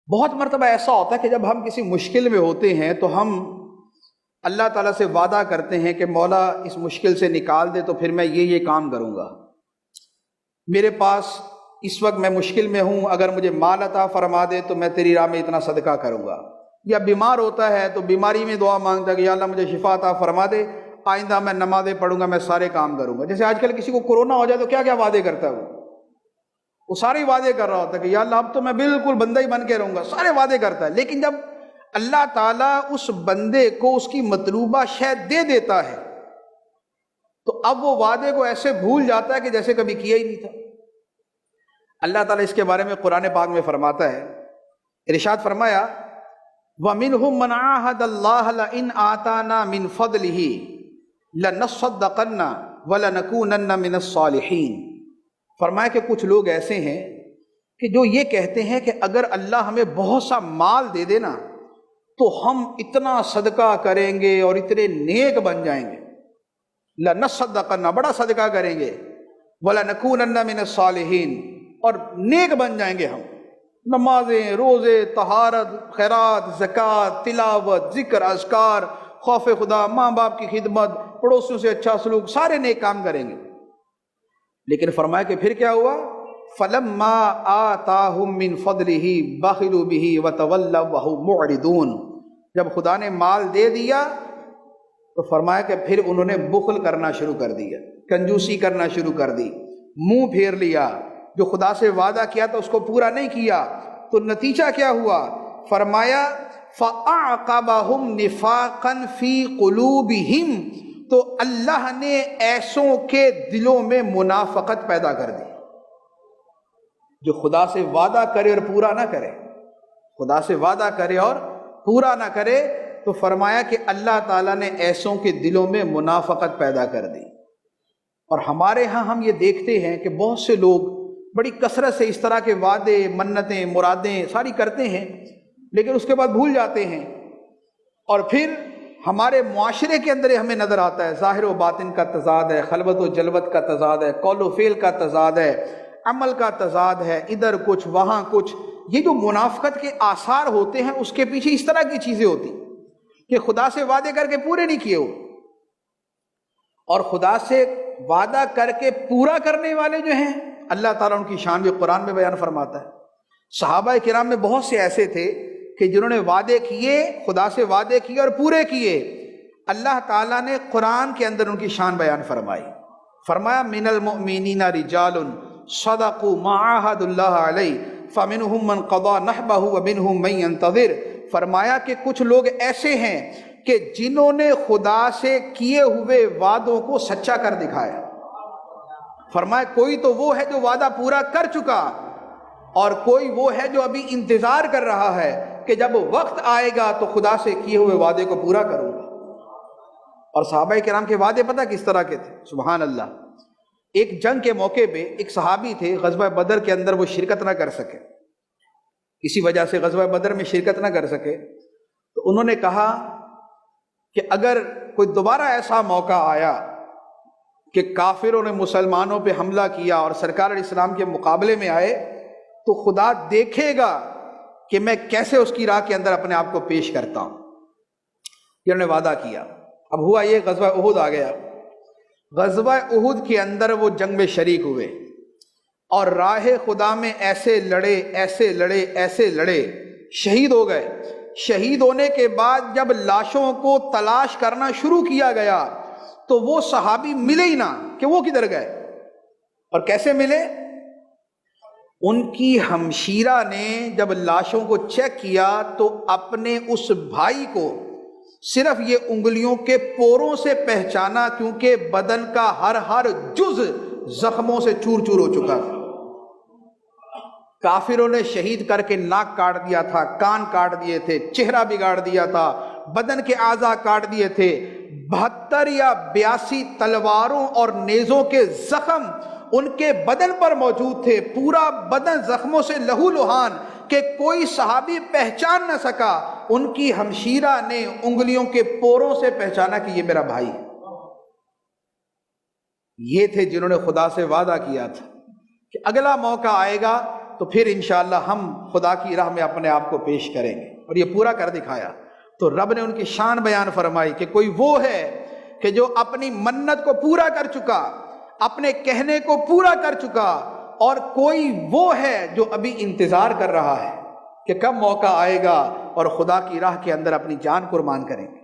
بہت مرتبہ ایسا ہوتا ہے کہ جب ہم کسی مشکل میں ہوتے ہیں تو ہم اللہ تعالیٰ سے وعدہ کرتے ہیں کہ مولا اس مشکل سے نکال دے تو پھر میں یہ کام کروں گا، میرے پاس اس وقت میں مشکل میں ہوں، اگر مجھے مال عطا فرما دے تو میں تیری راہ میں اتنا صدقہ کروں گا۔ یا بیمار ہوتا ہے تو بیماری میں دعا مانگتا ہے کہ یا اللہ مجھے شفا عطا فرما دے، آئندہ میں نمازیں پڑھوں گا، میں سارے کام کروں گا۔ جیسے آج کل کسی کو کورونا ہو جائے تو کیا کیا وعدے کرتا ہے، وہ سارے وعدے کر رہا ہوتا ہے کہ یا اللہ اب تو میں بالکل بندہ ہی بن کے رہوں گا، سارے وعدے کرتا ہے۔ لیکن جب اللہ تعالیٰ اس بندے کو اس کی مطلوبہ شے دے دیتا ہے تو اب وہ وعدے کو ایسے بھول جاتا ہے کہ جیسے کبھی کیا ہی نہیں تھا۔ اللہ تعالیٰ اس کے بارے میں قرآن پاک میں فرماتا ہے، ارشاد فرمایا وَمِنْهُمْ مَنْ عَاهَدَ اللَّهَ لَئِنْ آتَانَا مِنْ فَضْلِهِ لَنَصَّدَّقَنَّ وَلَنَكُونَنَّ مِنَ الصَّالِحِينَ۔ فرمایا کہ کچھ لوگ ایسے ہیں کہ جو یہ کہتے ہیں کہ اگر اللہ ہمیں بہت سا مال دے دے نا تو ہم اتنا صدقہ کریں گے اور اتنے نیک بن جائیں گے، لَنَصَّدَّقَنَّ بڑا صدقہ کریں گے، وَلَنَكُونَنَّ مِنَ الصَّالِحِينَ اور نیک بن جائیں گے ہم، نمازیں، روزے، طہارت، خیرات، زکوٰۃ، تلاوت، ذکر، اذکار، خوف خدا، ماں باپ کی خدمت، پڑوسیوں سے اچھا سلوک، سارے نیک کام کریں گے۔ لیکن فرمایا کہ پھر کیا ہوا، فَلَمَّا آتَاهُم مِّن فَضْلِهِ بَخِلُوا بِهِ وَتَوَلَّوْا وَهُمْ مُعْرِضُونَ۔ جب خدا نے مال دے دیا تو فرمایا کہ پھر انہوں نے بخل کرنا شروع کر دیا، کنجوسی کرنا شروع کر دی، منہ پھیر لیا، جو خدا سے وعدہ کیا تھا اس کو پورا نہیں کیا۔ تو نتیجہ کیا ہوا، فرمایا فَأَعْقَبَهُمْ نِفَاقًا فِي قُلُوبِهِمْ، تو اللہ نے ایسوں کے دلوں میں منافقت پیدا کر دی، جو خدا سے وعدہ کرے اور پورا نہ کرے، خدا سے وعدہ کرے اور پورا نہ کرے، تو فرمایا کہ اللہ تعالیٰ نے ایسوں کے دلوں میں منافقت پیدا کر دی۔ اور ہمارے ہاں ہم یہ دیکھتے ہیں کہ بہت سے لوگ بڑی کثرت سے اس طرح کے وعدے، منتیں، مرادیں ساری کرتے ہیں، لیکن اس کے بعد بھول جاتے ہیں، اور پھر ہمارے معاشرے کے اندر ہمیں نظر آتا ہے ظاہر و باطن کا تضاد ہے، خلوت و جلوت کا تضاد ہے، قول و فعل کا تضاد ہے، عمل کا تضاد ہے، ادھر کچھ وہاں کچھ۔ یہ جو منافقت کے آثار ہوتے ہیں اس کے پیچھے اس طرح کی چیزیں ہوتی کہ خدا سے وعدے کر کے پورے نہیں کیے ہو، اور خدا سے وعدہ کر کے پورا کرنے والے جو ہیں اللہ تعالیٰ ان کی شان بھی قرآن میں بیان فرماتا ہے۔ صحابہ کرام میں بہت سے ایسے تھے کہ جنہوں نے وعدے کیے، خدا سے وعدے کیے اور پورے کیے۔ اللہ تعالیٰ نے قرآن کے اندر ان کی شان بیان فرمائی، فرمایا من المؤمنین رجال صدقوا ما عاہدوا اللہ علیہ فمنہم من قضى نحبہ ومنہم من ينتظر۔ فرمایا کہ کچھ لوگ ایسے ہیں کہ جنہوں نے خدا سے کیے ہوئے وعدوں کو سچا کر دکھایا۔ فرمایا کوئی تو وہ ہے جو وعدہ پورا کر چکا، اور کوئی وہ ہے جو ابھی انتظار کر رہا ہے کہ جب وقت آئے گا تو خدا سے کیے ہوئے وعدے کو پورا کروں گا۔ اور صحابہ کرام کے وعدے پتہ کس طرح کے تھے، سبحان اللہ۔ ایک جنگ کے موقع پہ ایک صحابی تھے، غزوہ بدر کے اندر وہ شرکت نہ کر سکے، کسی وجہ سے غزوہ بدر میں شرکت نہ کر سکے، تو انہوں نے کہا کہ اگر کوئی دوبارہ ایسا موقع آیا کہ کافروں نے مسلمانوں پہ حملہ کیا اور سرکار علیہ السلام کے مقابلے میں آئے تو خدا دیکھے گا کہ میں کیسے اس کی راہ کے اندر اپنے آپ کو پیش کرتا ہوں۔ انہوں نے وعدہ کیا۔ اب ہوا یہ غزوہ احد آ گیا، غزوہ احد کے اندر وہ جنگ میں شریک ہوئے اور راہ خدا میں ایسے لڑے ایسے لڑے ایسے لڑے، شہید ہو گئے۔ شہید ہونے کے بعد جب لاشوں کو تلاش کرنا شروع کیا گیا تو وہ صحابی ملے ہی نہ کہ وہ کدھر گئے، اور کیسے ملے؟ ان کی ہمشیرہ نے جب لاشوں کو چیک کیا تو اپنے اس بھائی کو صرف یہ انگلیوں کے پوروں سے پہچانا، کیونکہ بدن کا ہر جز زخموں سے چور چور ہو چکا تھا۔ کافروں نے شہید کر کے ناک کاٹ دیا تھا، کان کاٹ دیے تھے، چہرہ بگاڑ دیا تھا، بدن کے اعضاء کاٹ دیے تھے، 72 یا 82 تلواروں اور نیزوں کے زخم ان کے بدن پر موجود تھے، پورا بدن زخموں سے لہو لہان کہ کوئی صحابی پہچان نہ سکا۔ ان کی ہمشیرہ نے انگلیوں کے پوروں سے پہچانا کہ یہ میرا بھائی ہے۔ یہ تھے جنہوں نے خدا سے وعدہ کیا تھا کہ اگلا موقع آئے گا تو پھر انشاءاللہ ہم خدا کی راہ میں اپنے آپ کو پیش کریں گے، اور یہ پورا کر دکھایا۔ تو رب نے ان کی شان بیان فرمائی کہ کوئی وہ ہے کہ جو اپنی منت کو پورا کر چکا، اپنے کہنے کو پورا کر چکا، اور کوئی وہ ہے جو ابھی انتظار کر رہا ہے کہ کب موقع آئے گا اور خدا کی راہ کے اندر اپنی جان قربان کریں گے۔